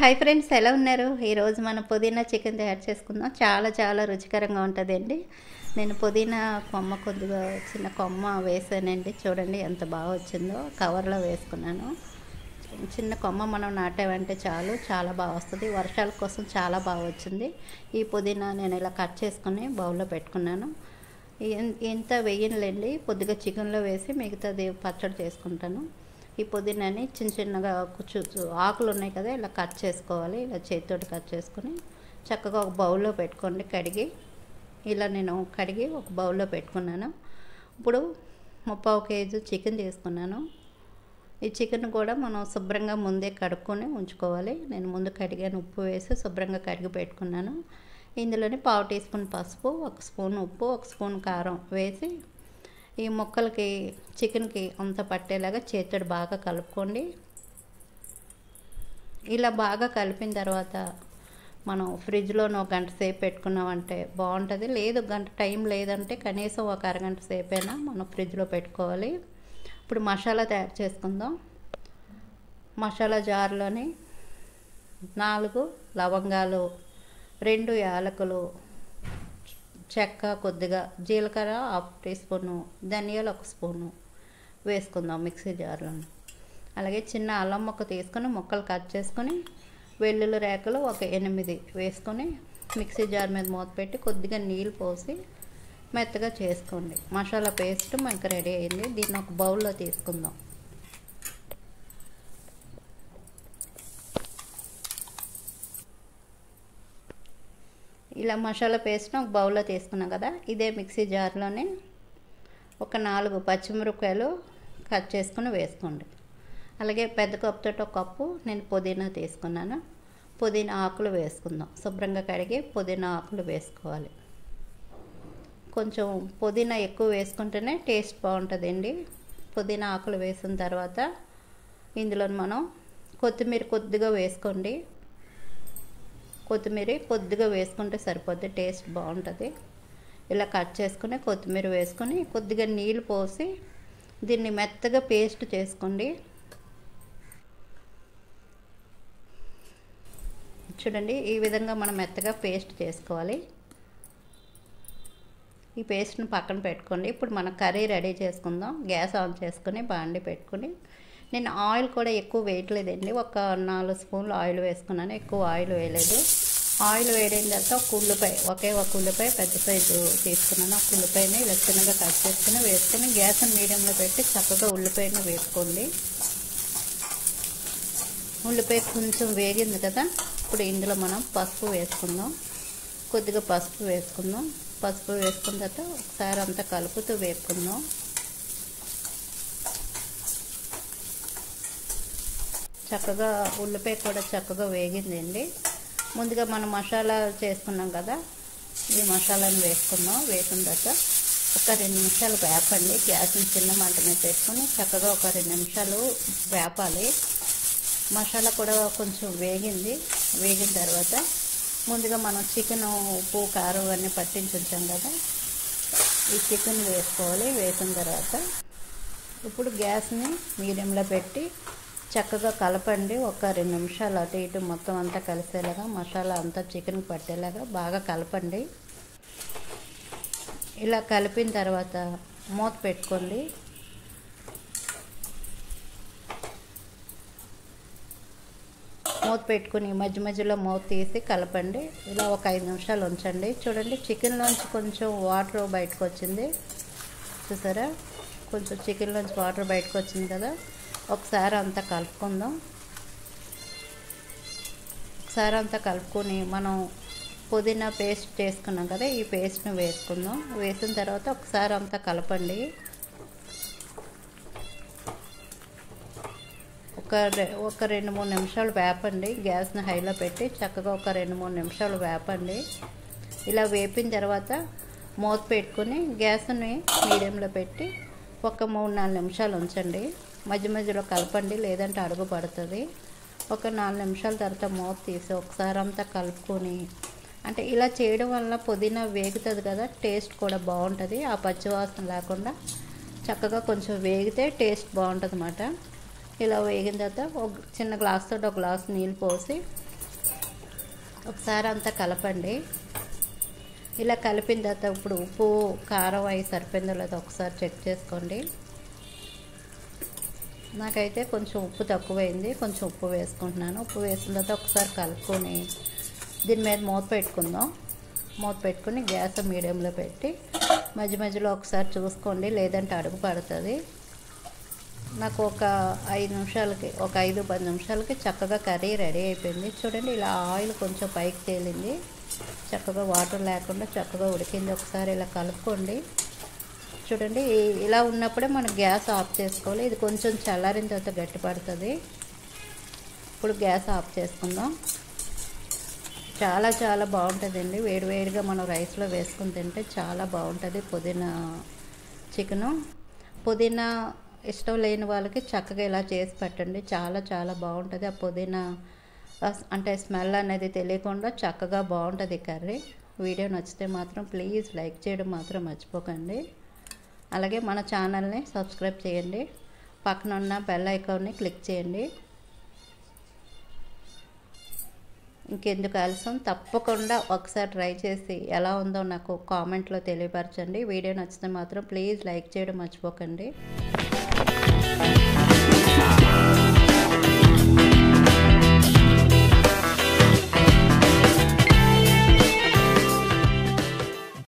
Hi friends, ఎలా ఉన్నారు? ఈరోజు మనం పుదీనా చికెన్ తయారు చేసుకుందాం. చాలా చాలా రుచికరంగా ఉంటుందండి. నేను పుదీనా కొమ్మ కొద్దిగా చిన్న కొమ్మ వేసానండి. చూడండి ఎంత బాగా వచ్చిందో. కవర్లో వేసుకున్నాను. చిన్న కొమ్మ మనం నాటామంటే చాలు, చాలా బాగా వస్తుంది. వర్షాల కోసం చాలా బాగా వచ్చింది. ఈ పుదీనా నేను ఇలా కట్ చేసుకుని బౌల్లో పెట్టుకున్నాను. ఇంత వేయనులేండి, కొద్దిగా చికెన్లో వేసి మిగతాది పచ్చడి చేసుకుంటాను. ఈ పుదీనాని చిన్న చిన్నగా ఆకులు ఉన్నాయి కదా, ఇలా కట్ చేసుకోవాలి. ఇలా చేతితోటి కట్ చేసుకొని చక్కగా ఒక బౌల్లో పెట్టుకోండి. కడిగి ఇలా నేను కడిగి ఒక బౌల్లో పెట్టుకున్నాను. ఇప్పుడు 3/4 కేజీ చికెన్ తీసుకున్నాను. ఈ చికెన్ కూడా మనం శుభ్రంగా ముందే కడుక్కొని ఉంచుకోవాలి. నేను ముందు కడిగాను, ఉప్పు వేసి శుభ్రంగా కడిగి పెట్టుకున్నాను. ఇందులోని 1/2 టీ స్పూన్ పసుపు, 1 స్పూన్ ఉప్పు, 1 స్పూన్ కారం వేసి ఈ ముక్కలకి చికెన్కి అంత పట్టేలాగా చేతితో బాగా కలుపుకోండి. ఇలా బాగా కలిపిన తర్వాత మనం ఫ్రిడ్జ్లోనో 1 గంట సేపు పెట్టుకున్నామంటే బాగుంటుంది. లేదు గంట టైం లేదంటే కనీసం ఒక అరగంట సేపు అయినా మనం ఫ్రిడ్జ్లో పెట్టుకోవాలి. ఇప్పుడు మసాలా తయారు చేసుకుందాం. మసాలా జార్లోని 4 లవంగాలు, 2 యాలకులు, చెక్క కొద్దిగా, జీలకర్ర 1/2 టీ స్పూను, ధనియాలు 1 స్పూను వేసుకుందాం మిక్సీ జార్లో. అలాగే చిన్న అల్లం ముక్క తీసుకొని ముక్కలు కట్ చేసుకొని, వెల్లుల్లి రేకలు ఒక 8 వేసుకొని మిక్సీ జార్ మీద మూత పెట్టి కొద్దిగా నీళ్ళు పోసి మెత్తగా చేసుకోండి. మసాలా పేస్ట్ మనకు రెడీ అయింది. దీన్ని ఒక బౌల్లో తీసుకుందాం. ఇలా మసాలా పేస్ట్ని ఒక బౌల్లో తీసుకున్నాం కదా, ఇదే మిక్సీ జార్లోనే ఒక 4 పచ్చిమిరపకాయలు కట్ చేసుకుని వేసుకోండి. అలాగే పెద్ద కప్పుతో 1 కప్పు నేను పుదీనా తీసుకున్నాను. పుదీనా ఆకులు వేసుకుందాం. శుభ్రంగా కడిగి పుదీనా ఆకులు వేసుకోవాలి. కొంచెం పుదీనా ఎక్కువ వేసుకుంటేనే టేస్ట్ బాగుంటుందండి. పుదీనా ఆకులు వేసిన తర్వాత ఇందులో మనం కొత్తిమీర కొద్దిగా వేసుకోండి. కొత్తిమీర కొద్దిగా వేసుకుంటే సరిపోద్ది, టేస్ట్ బాగుంటుంది. ఇలా కట్ చేసుకుని కొత్తిమీర వేసుకొని కొద్దిగా నీళ్ళు పోసి దీన్ని మెత్తగా పేస్ట్ చేసుకోండి. చూడండి, ఈ విధంగా మనం మెత్తగా పేస్ట్ చేసుకోవాలి. ఈ పేస్ట్ని పక్కన పెట్టుకోండి. ఇప్పుడు మనం కర్రీ రెడీ చేసుకుందాం. గ్యాస్ ఆన్ చేసుకొని బాండి పెట్టుకుని, నేను ఆయిల్ కూడా ఎక్కువ వేయట్లేదండి. ఒక 4 స్పూన్లు ఆయిల్ వేసుకున్నాను, ఎక్కువ ఆయిల్ వేయలేదు. ఆయిల్ వేడిన తర్వాత ఒక ఉల్లిపాయ పెద్ద సైజు తీసుకున్నాను. ఒక ఉల్లిపాయని ఇలా చిన్నగా కట్ చేసుకుని వేసుకొని గ్యాస్ మీడియంలో పెట్టి చక్కగా ఉల్లిపాయని వేసుకోండి. ఉల్లిపాయ కొంచెం వేగింది కదా, ఇప్పుడు ఇందులో మనం పసుపు వేసుకుందాం. కొద్దిగా పసుపు వేసుకుందాం. పసుపు వేసుకున్న తర్వాత ఒకసారి అంతా కలుపుతూ వేసుకుందాం. చక్కగా ఉల్లిపాయ కూడా చక్కగా వేగిందండి. ముందుగా మనం మసాలా చేసుకున్నాం కదా, ఈ మసాలాను వేసుకుందాం. వేసిన తర్వాత ఒక 2 నిమిషాలు వేపండి. గ్యాస్ని చిన్న మంట మీద పెట్టుకొని చక్కగా ఒక 2 నిమిషాలు వేపాలి. మసాలా కూడా కొంచెం వేగింది. వేగిన తర్వాత ముందుగా మనం చికెన్ ఉప్పు కారం అన్నీ పట్టించి ఉంచాం కదా, ఈ చికెన్ వేసుకోవాలి. వేసిన తర్వాత ఇప్పుడు గ్యాస్ని మీడియంలో పెట్టి చక్కగా కలపండి. ఒక 2 నిమిషాలు అటు ఇటు మొత్తం అంతా కలిసేలాగా, మసాలా అంతా చికెన్కి పట్టేలాగా బాగా కలపండి. ఇలా కలిపిన తర్వాత మూత పెట్టుకోండి. మూత పెట్టుకుని మధ్య మధ్యలో మూత తీసి కలపండి. ఇలా ఒక 5 నిమిషాలు ఉంచండి. చూడండి, చికెన్లోంచి కొంచెం వాటర్ బయటకు వచ్చింది. చూసారా, కొంచెం చికెన్లోంచి వాటర్ బయటకు వచ్చింది కదా. ఒకసారి అంతా కలుపుకుందాం. ఒకసారి అంతా కలుపుకొని మనం పుదీనా పేస్ట్ చేసుకున్నాం కదా, ఈ పేస్ట్ని వేసుకుందాం. వేసిన తర్వాత ఒకసారి అంతా కలపండి. ఒక 2-3 నిమిషాలు వేపండి. గ్యాస్ని హైలో పెట్టి చక్కగా ఒక 2-3 నిమిషాలు వేపండి. ఇలా వేపిన తర్వాత మూత పెట్టుకొని గ్యాస్ని మీడియంలో పెట్టి ఒక 3-4 నిమిషాలు ఉంచండి. మధ్య మధ్యలో కలపండి, లేదంటే అడుగు పడుతుంది. ఒక 4 నిమిషాల తర్వాత మూత తీసి ఒకసారి అంతా కలుపుకొని, అంటే ఇలా చేయడం వల్ల పుదీనా వేగుతుంది కదా, టేస్ట్ కూడా బాగుంటుంది. ఆ పచ్చివాసన లేకుండా చక్కగా కొంచెం వేగితే టేస్ట్ బాగుంటుంది అన్నమాట. ఇలా వేగిన తర్వాత ఒక చిన్న గ్లాస్ తోటి ఒక గ్లాస్ నీళ్ళు పోసి ఒకసారి అంతా కలపండి. ఇలా కలిపిన తర్వాత ఇప్పుడు ఉప్పు కారం అవి సరిపోయిందో లేదో ఒకసారి చెక్ చేసుకోండి. నాకైతే కొంచెం ఉప్పు తక్కువైంది, కొంచెం ఉప్పు వేసుకుంటున్నాను. ఉప్పు వేసిన తర్వాత ఒకసారి కలుపుకొని దీని మీద మూత పెట్టుకుందాం. మూత పెట్టుకుని గ్యాస్ మీడియంలో పెట్టి మధ్య మధ్యలో ఒకసారి చూసుకోండి, లేదంటే అడుగు పడుతుంది. నాకు ఒక 5-10 నిమిషాలకి చక్కగా కర్రీ రెడీ అయిపోయింది. చూడండి, ఇలా ఆయిల్ కొంచెం పైకి తేలింది, చక్కగా వాటర్ లేకుండా చక్కగా ఉడికింది. ఒకసారి ఇలా కలుపుకోండి. చూడండి, ఇలా ఉన్నప్పుడే మనం గ్యాస్ ఆఫ్ చేసుకోవాలి. ఇది కొంచెం చల్లారిన తర్వాత గట్టిపడుతుంది. ఇప్పుడు గ్యాస్ ఆఫ్ చేసుకుందాం. చాలా చాలా బాగుంటుందండి. వేడివేడిగా మనం రైస్లో వేసుకుని తింటే చాలా బాగుంటుంది పుదీనా చికెను. పుదీనా ఇష్టం లేని వాళ్ళకి చక్కగా ఇలా చేసి పెట్టండి, చాలా చాలా బాగుంటుంది. ఆ పుదీనా అంటే స్మెల్ అనేది తెలియకుండా చక్కగా బాగుంటుంది కర్రీ. వీడియో నచ్చితే మాత్రం ప్లీజ్ లైక్ చేయడం మాత్రం మర్చిపోకండి. అలాగే మన ఛానల్ని సబ్స్క్రైబ్ చేయండి, పక్కన ఉన్న బెల్ ఐకాన్ని క్లిక్ చేయండి. ఇంకెందుకు ఆలస్యం, తప్పకుండా ఒకసారి ట్రై చేసి ఎలా ఉందో నాకు కామెంట్లో తెలియపరచండి. వీడియో నచ్చితే మాత్రం ప్లీజ్ లైక్ చేయడం మర్చిపోకండి.